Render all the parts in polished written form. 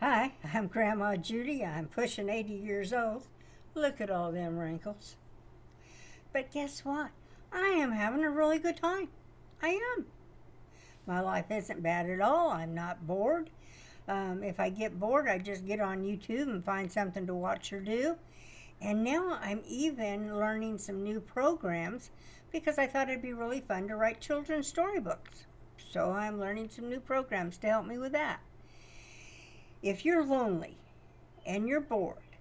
Hi, I'm Grandma Judy. I'm pushing 80 years old. Look at all them wrinkles. But guess what? I am having a really good time. I am. My life isn't bad at all. I'm not bored. If I get bored, I just get on YouTube and find something to watch or do. And now I'm even learning some new programs because I thought it'd be really fun to write children's storybooks. So I'm learning some new programs to help me with that. If you're lonely and you're bored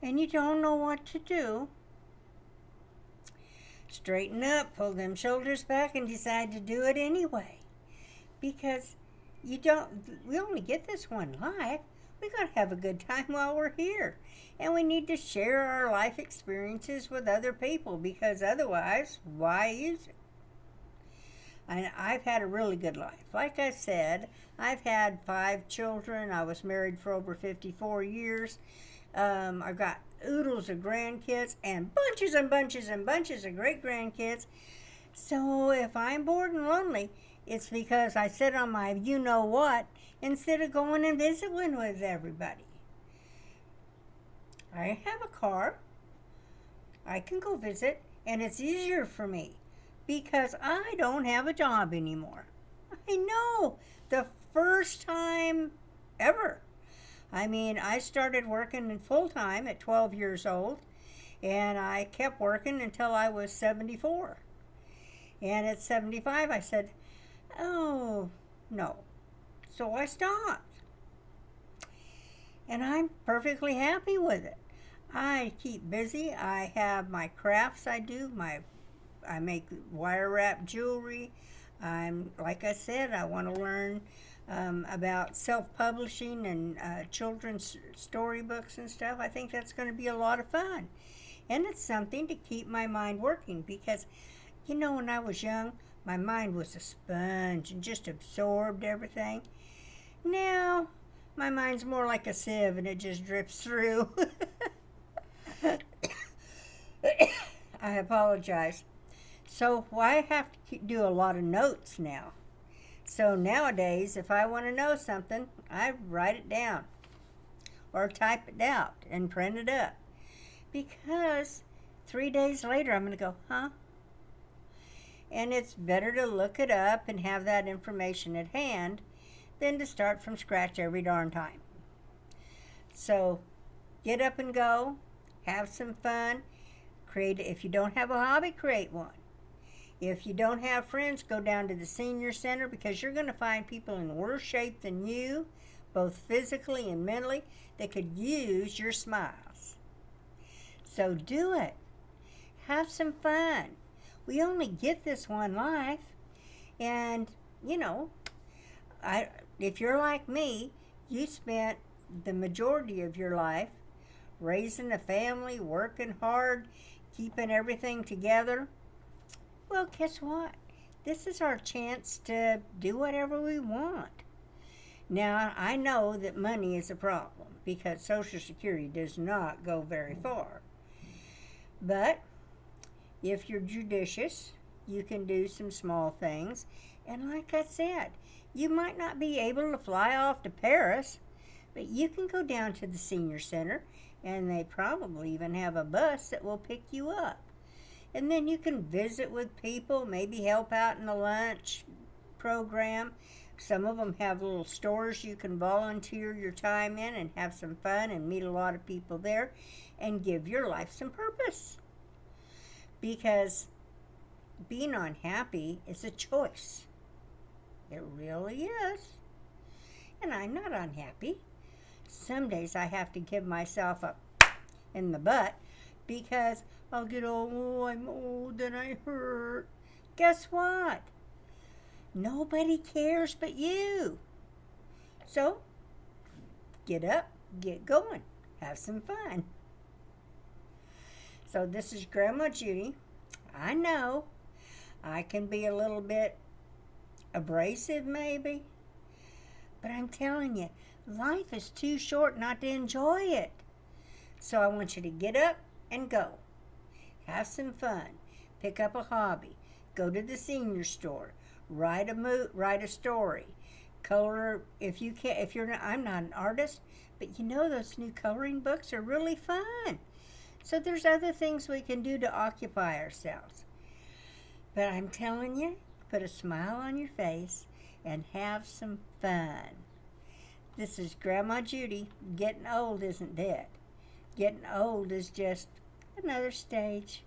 and you don't know what to do, straighten up, pull them shoulders back, and decide to do it anyway. Because we only get this one life. We gotta have a good time while we're here. And we need to share our life experiences with other people because otherwise, why use it? And I've had a really good life. Like I said, I've had 5 children. I was married for over 54 years. I've got oodles of grandkids and bunches and bunches and bunches of great grandkids. So if I'm bored and lonely, it's because I sit on my you know what instead of going and visiting with everybody. I have a car. I can go visit, and it's easier for me because I don't have a job anymore. I know, the first time ever. I started working full time at 12 years old, and I kept working until I was 74. And at 75, I said, oh, no. So I stopped. And I'm perfectly happy with it. I keep busy. I have my crafts I do. I make wire wrap jewelry. Like I said, I want to learn about self-publishing and children's storybooks and stuff. I think that's going to be a lot of fun. And it's something to keep my mind working because, when I was young, my mind was a sponge and just absorbed everything. Now, my mind's more like a sieve and it just drips through. I apologize. So I have to do a lot of notes now. So nowadays, if I want to know something, I write it down or type it out and print it up. Because 3 days later, I'm going to go, huh? And it's better to look it up and have that information at hand than to start from scratch every darn time. So get up and go, have some fun, if you don't have a hobby, create one. If you don't have friends, go down to the senior center because you're going to find people in worse shape than you, both physically and mentally, that could use your smiles. So do it. Have some fun. We only get this one life. And, if you're like me, you spent the majority of your life raising a family, working hard, keeping everything together. Well, guess what? This is our chance to do whatever we want. Now, I know that money is a problem because Social Security does not go very far. But if you're judicious, you can do some small things. And like I said, you might not be able to fly off to Paris, but you can go down to the senior center, and they probably even have a bus that will pick you up. And then you can visit with people, maybe help out in the lunch program. Some of them have little stores you can volunteer your time in and have some fun and meet a lot of people there and give your life some purpose. Because being unhappy is a choice. It really is. And I'm not unhappy. Some days I have to give myself a in the butt because I'll get, oh, I'm old and I hurt. Guess what? Nobody cares but you. So, get up, get going, have some fun. So this is Grandma Judy. I know I can be a little bit abrasive maybe, but I'm telling you, life is too short not to enjoy it. So I want you to get up and go. Have some fun. Pick up a hobby. Go to the senior store. Write a story. color. If you can't, if you're not, I'm not an artist, but you know those new coloring books are really fun. So there's other things we can do to occupy ourselves. But I'm telling you, put a smile on your face and have some fun. This is Grandma Judy. Getting old isn't dead. Getting old is just another stage.